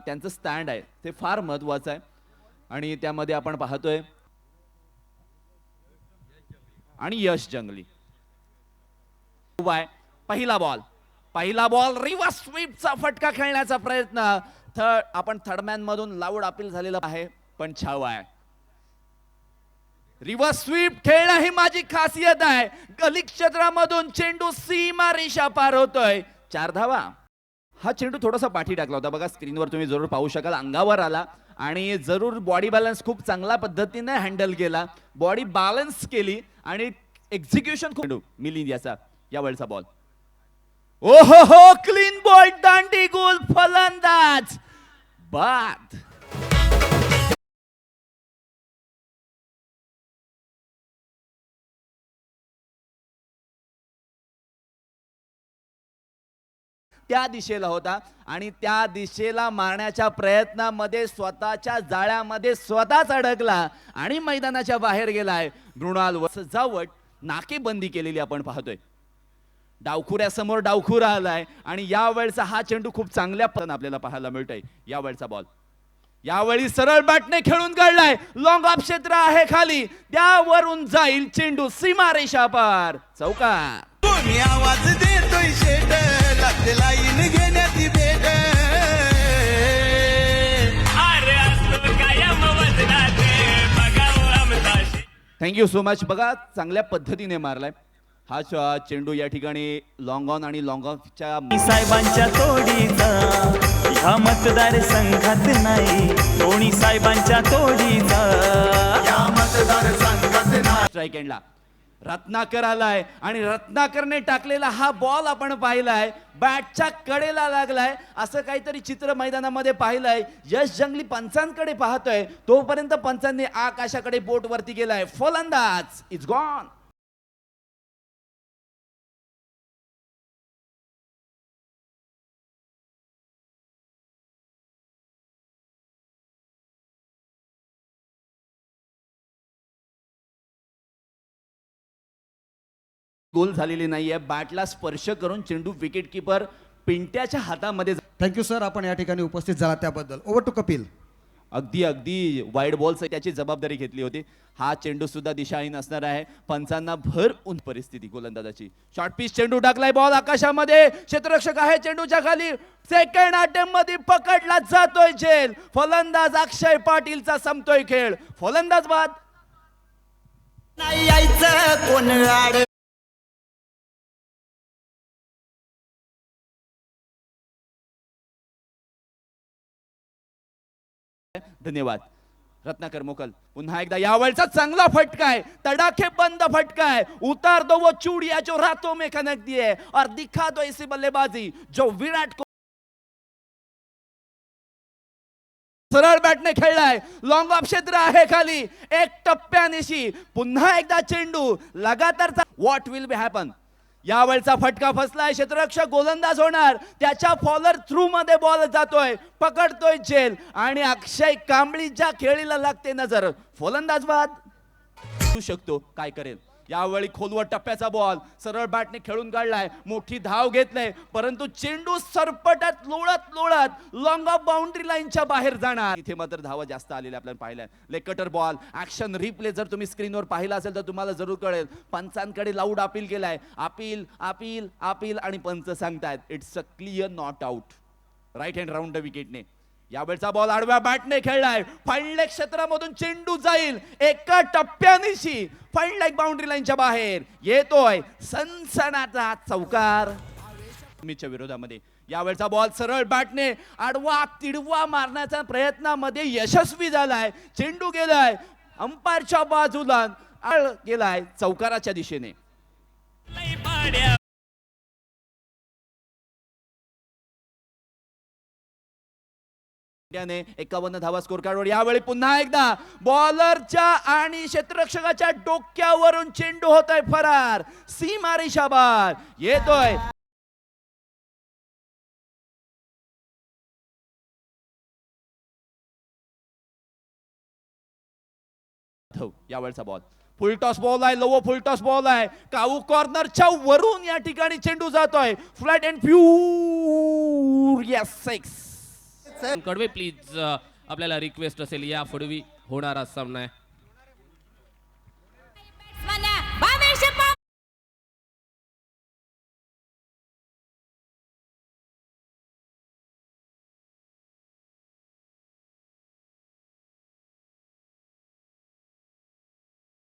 त्यांचं स्टँड आहे ते फार महत्वाचं आहे आणि त्यामध्ये आपण पाहतोय आणि यश जंगली पहिला बॉल रिव्हर्स स्वीपचा फटका खेळण्याचा प्रयत्न आपण थर्डमॅन मधून लाऊड अपील झालेला आहे पण छावा आहे. रिव्हर्स स्वीप खेळणं ही माझी खासियत आहे. गली क्षेत्रामधून चेंडू सीमा रेषा पार होतोय. 4 धावा. हा चेंडू थोडासा पाठी टाकला होता बघा स्क्रीनवर तुम्ही जरूर पाहू शकाल. अंगावर आला आणि जरूर बॉडी बॅलन्स खूप चांगल्या पद्धतीने हँडल केला. बॉडी बॅलन्स केली आणि एक्झिक्युशन खूप मिलिंद याचा या वेळचा बॉल. ओहो हो क्लीन बॉल दांडी गोल फलंदाज बाद. त्या दिशेला होता आणि त्या दिशेला मारण्याच्या प्रयत्नामध्ये स्वतःच्या जाळ्यामध्ये स्वतःच अडकला आणि मैदानाच्या बाहेर गेलाय. मृणाल सजावट नाकेबंदी केलेली आपण पाहतोय. डावखुऱ्यासमोर डावखुरा आलाय आणि यावेळचा हा चेंडू खूप चांगल्या पद्धतीने आपल्याला पाहायला मिळतोय. यावेळचा बॉल यावेळी सरळ बॅटने खेळून काढलाय. लॉंग ऑफ क्षेत्र आहे खाली त्यावरून जाईल चेंडू सीमा रेषा पार चौकार. मी आवाज देतोय शेट लागते लाईन घेण्याची भेट अरे असतो कायम वजनाचे बघाव आमदाशी. Thank you so much. बघा चांगल्या पद्धतीने मारलाय हा चेंडू या ठिकाणी लॉंग ऑन आणि लॉंग ऑफच्या साहेबांच्या तोडीचा ह्या मतदार संघात नाही. कोणी साहेबांच्या तोडीचा या मतदार संघात नाही. स्ट्राइक एंडला रत्नाकर आलाय आणि रत्नाकरने टाकलेला हा बॉल आपण पाहिलाय बॅटच्या कडेला लागलाय. असं काहीतरी चित्र मैदानामध्ये पाहिलंय. यश जंगली पंचांकडे पाहतोय तोपर्यंत पंचांनी आकाशाकडे बोट वरती गेलाय. फलंदाज इट्स गॉन. गोल झालेली नाहीये. बॅटला स्पर्श करून चेंडू विकेट किपर पिंट्याच्या हातामध्ये. थँक्यू सर आपण या ठिकाणी उपस्थित झाला त्याबद्दल. Over to Kapil. अगदी वाईड बॉल त्याची जबाबदारी घेतली होती. हा चेंडू सुद्धा दिशाहीन असणार आहे. पंचांना भर उंच परिस्थिती गोलंदाजाची. शॉर्ट पिच चेंडू टाकलाय बॉल आकाशामध्ये. क्षेत्ररक्षक आहे चेंडूच्या खाली. सेकंड अटेम्प्ट मध्ये पकडला जातोय झेल. फलंदाज अक्षय पाटीलचा संपतोय खेळ. फलंदाज बाद. नाही यायचं कोण आड धन्यवाद. रत्नाकर मोकल पुन्हा एकदा यावेळचा चांगला फटका आहे. तडाखे बंद फटका है. उतार दो वो चूड़िया जो रातों में खनकती है और दिखा दो ऐसी बल्लेबाजी जो विराट को सरळ बॅटने खेळलाय. लॉंग ऑफ क्षेत्र आहे खाली एक टप्प्यानिशी. पुन्हा एकदा चेंडू लगातारचा. What will be happen. यावेळचा फटका फसलाय. क्षेत्ररक्षक गोलंदाज होणार. त्याच्या फॉलर थ्रू मध्ये बॉल जातोय. पकडतोय झेल आणि अक्षय कांबळी ज्या खेळीला लागते नजर. फलंदाज बाद शकतो काय करेल. यावेळी खोलवर टप्प्याचा बॉल सरळ बॅटने खेळून काढलाय. मोठी धाव घेतलाय परंतु चेंडू सरपटत लोळत लॉंग ऑफ बाउंड्री लाईनच्या बाहेर जाणार. इथे मात्र धावा जास्त आलेल्या आपल्याला पाहिल्या. Leg cutter ball action replay जर तुम्ही स्क्रीनवर पाहिला असेल तर तुम्हाला जरूर कळेल. पंचांकडे लाऊड अपील केलाय. अपील अपील अपील आणि पंच सांगतायत it's a clear not out. Right hand round विकेटने. यावेळचा बॉल आडव्या बॅटने खेळलाय. फाईन लेग क्षेत्रामधून चेंडू जाईल एका टप्प्यानिशी. फाईन लेग बाउंड्री लाईनच्या बाहेर येतोय सनसनाचा चौकार. मीच्या विरोधामध्ये यावेळचा बॉल सरळ बॅटने आडवा तिडवा मारण्याच्या प्रयत्नामध्ये यशस्वी झालाय. चेंडू गेलाय अंपायरच्या बाजूला गेलाय चौकाराच्या दिशेने. ने 51 धावा स्कोर कार्डवर. यावेळी पुन्हा एकदा बॉलरच्या आणि क्षेत्ररक्षकाच्या डोक्यावरून चेंडू होतोय फरार. सीमा रेषा बार येतोय. यावेळचा बॉल फुल टॉस बॉल आहे. लो फुल टॉस बॉल आहे. काऊ कॉर्नरच्या वरून या ठिकाणी चेंडू जातोय. Flat and pure. यस 6 साहेब कडवे प्लीज आपल्याला रिक्वेस्ट असेल या फडवी होणारा सामना आहे.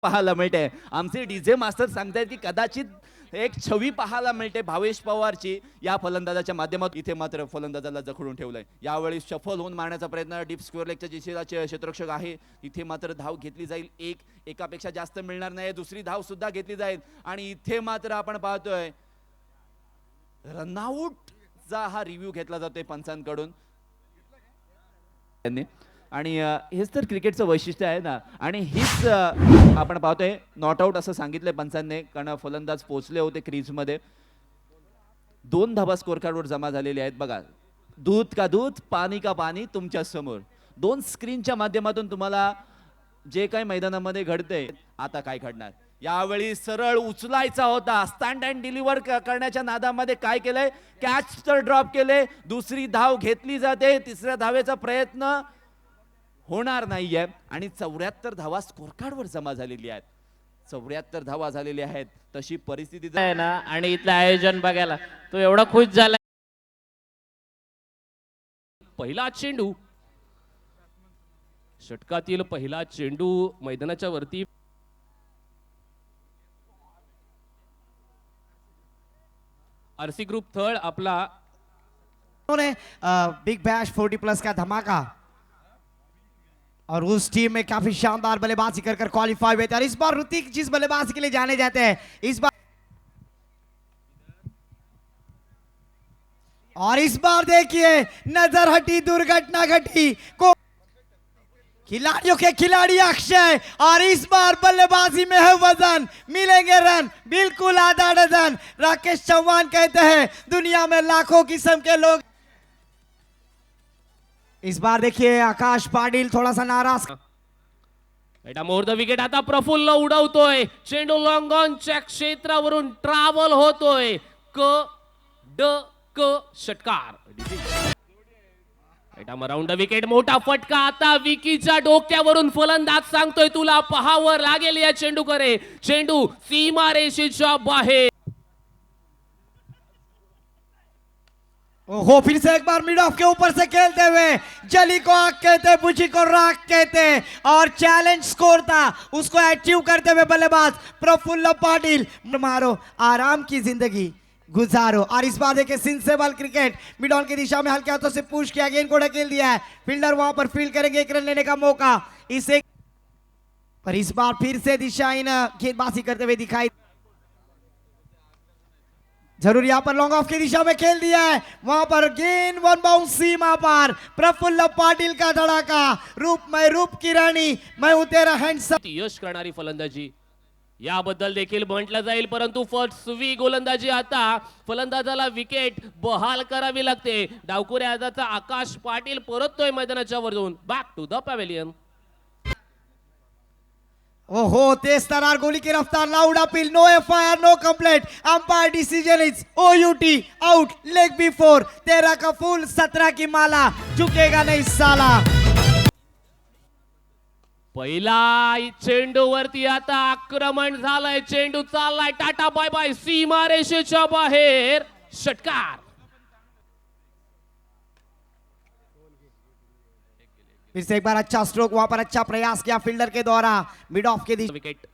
पाहायला मिळते. आमचे डीजे मास्टर सांगतायत की कदाचित एक छवी पाहायला मिळते भावेश पवारची या फलंदाजाच्या माध्यमातून. इथे मात्र फलंदाजाला जखडून ठेवलंय. यावेळी सफल होऊन मारण्याचा प्रयत्न डीप स्क्वेअर लेगच्या दिशेला क्षेत्ररक्षक आहे. इथे मात्र धाव घेतली जाईल. एकापेक्षा जास्त मिळणार नाही. दुसरी धाव सुद्धा घेतली जाईल आणि इथे मात्र आपण पाहतोय रनआउट चा हा रिव्ह्यू घेतला जातोय पंचांकडून. आणि हेच तर क्रिकेटचं वैशिष्ट्य आहे ना. आणि हीच आपण पाहतोय नॉट आउट असं सांगितलंय पंचांनी, कारण फलंदाज पोहोचले होते क्रीजमध्ये. 2 धावा स्कोर कार्डवर जमा झालेले आहेत. बघा, दूध का दूध, पाणी का पाणी तुमच्या समोर. 2 स्क्रीनच्या माध्यमातून तुम्हाला जे काही मैदानामध्ये घडतंय. आता काय घडणार यावेळी? सरळ उचलायचा होता. स्टँड अँड डिलिव्हर करण्याच्या नादामध्ये काय केलंय, कॅच तर ड्रॉप केले. दुसरी धाव घेतली जाते. तिसऱ्या धावेचा प्रयत्न होणार नाहीये आणि 74 धावा स्कोर कार्डवर जमा झालेली आहेत. 74 धावा झालेल्या आहेत. तशी परिस्थिती आहे ना. आणि इथलं आयोजन बघायला तो एवढा खुश झाला. पहिला चेंडू, षटकातील पहिला चेंडू मैदानाच्या वरती. आरसी ग्रुप थर्ड आपला बिग बैश 40+ का धमाका और उस टीम में काफी शानदार बल्लेबाजी कर क्वालिफाई हुए थे. और इस बार ऋतिक जिस बल्लेबाजी के लिए जाने जाते हैं इस बार देखिए नजर हटी, दुर्घटना घटी को खिलाड़ियों के खिलाड़ी अक्षय. और इस बार बल्लेबाजी में है वजन, मिलेंगे रन बिल्कुल आधा डजन. राकेश चौहान कहते हैं दुनिया में लाखों किस्म के लोग. इस बार देखिए आकाश पाटील थोड़ा सा नाराज. एटा मोर द विकेट. आता प्रफुल्ल उडवतोय चेंडू. लॉंग ऑनच्या क्षेत्रावरून ट्रॅव्हल होतोय. षटकार. Round wicket. मोठा फटका. आता विकीच्या डोक्यावरून फलंदाज सांगतोय तुला पहावर लागेल या चेंडूकडे. चेंडू सीमारेषेच्या बाहेर. ओहो, फिर से एक बार मिड ऑफ के ऊपर से खेलते हुए. जली को आग कहते, बुझी को राख कहते. और चैलेंज स्कोर था, उसको अचीव करते हुए बल्लेबाज प्रफुल्ल पाटिल. मारो, आराम की जिंदगी गुजारो. और इस बार देखिए सिंसेबल क्रिकेट. मिड ऑन की दिशा में हल्के हाथों से पुश किया, गेंद को ढकेल दिया है. फील्डर वहां पर फील्ड करेंगे, 1 रन लेने का मौका इसे. पर इस बार फिर से दिशाहीन गेंदबाजी करते हुए दिखाई. जरूर यहां पर लॉन्ग ऑफ की दिशा में खेल दिया है. वहां पर गेंद 1 बाउंस सीमा पार. प्रफुल्ल पाटिल का धड़ाका. रूप की रानी, मैं हूं तेरा हैंडसम. यश करणारी फलंदाजी याबद्दल देखील म्हटलं जाईल. परंतु फर्स्ट गोलंदाजी. आता फलंदाजाला विकेट बहाल करावी लागते. डावखुरे आजाचा आकाश पाटील परततोय मैदानाच्या वरून. Back to the pavilion. ओहो, तेज तरार गोली की रफ्तार. Loud appeal, no FIR, no complaint. Umpire decision is OUT, out, leg before. 13 का फूल, 17 की माला. झुकेगा नहीं साला. पहिला चेंडू वरती आता आक्रमण झालंय. चेंडू चाललाय. Tata bye bye. सीमारेषेच्या बाहेर. षटकार. फिर से एक बार अच्छा स्ट्रोक. वहां पर अच्छा प्रयास किया फील्डर के द्वारा. मिड ऑफ के दिशा. विकेट.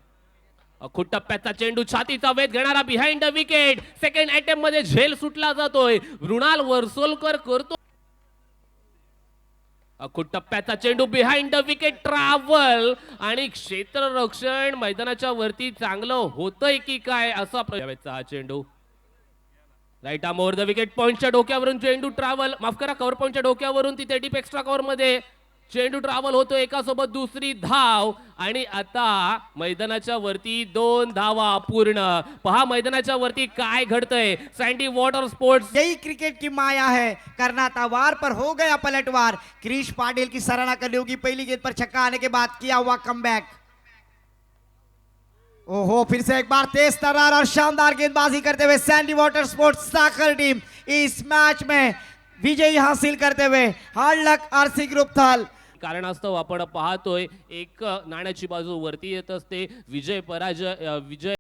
अखूट टप्प्याचा चेंडू. छातीचा वेध घेणारा behind the wicket. Second attempt मध्ये झेल सुटला जातोय. मृणाल वर्सोलकर करतो. अखूट टप्प्याचा चेंडू. Behind the wicket. ट्रॅव्हल आणि क्षेत्ररक्षण मैदानाच्या वरती चांगलं होतंय की काय असा हा चेंडू. Right arm over the wicket. पॉइंटच्या डोक्यावरून चेंडू. ट्रॅव्हल, माफ करा, कव्हर पॉइंटच्या डोक्यावरून तिथे डीप एक्स्ट्रा कव्हर मध्ये चेंडू ट्रॅव्हल होतो. एकासोबत दुसरी धाव. आणि आता मैदानाच्या वरती 2 धावा पूर्ण. पहा मैदानाच्या वरती काय घडतंय. Sandy water sports. यही क्रिकेट की माया है. करनाता वार पर हो गया पलटवार. क्रिश पाटिल की सराहना करनी होगी. पहली गेंद पर छक्का आने के बाद किया हुआ कमबैक. ओहो, फिर से एक बार तेज तरार और शानदार गेंदबाजी करते हुए सैंडी वाटर स्पोर्ट्स साकर टीम इस मैच में विजयी हासिल करते हुए हार्ड लक आरसी ग्रुप थाल. कारणास्तव आपण पाहतोय एक नाण्याची बाजू वरती येत असते. विजय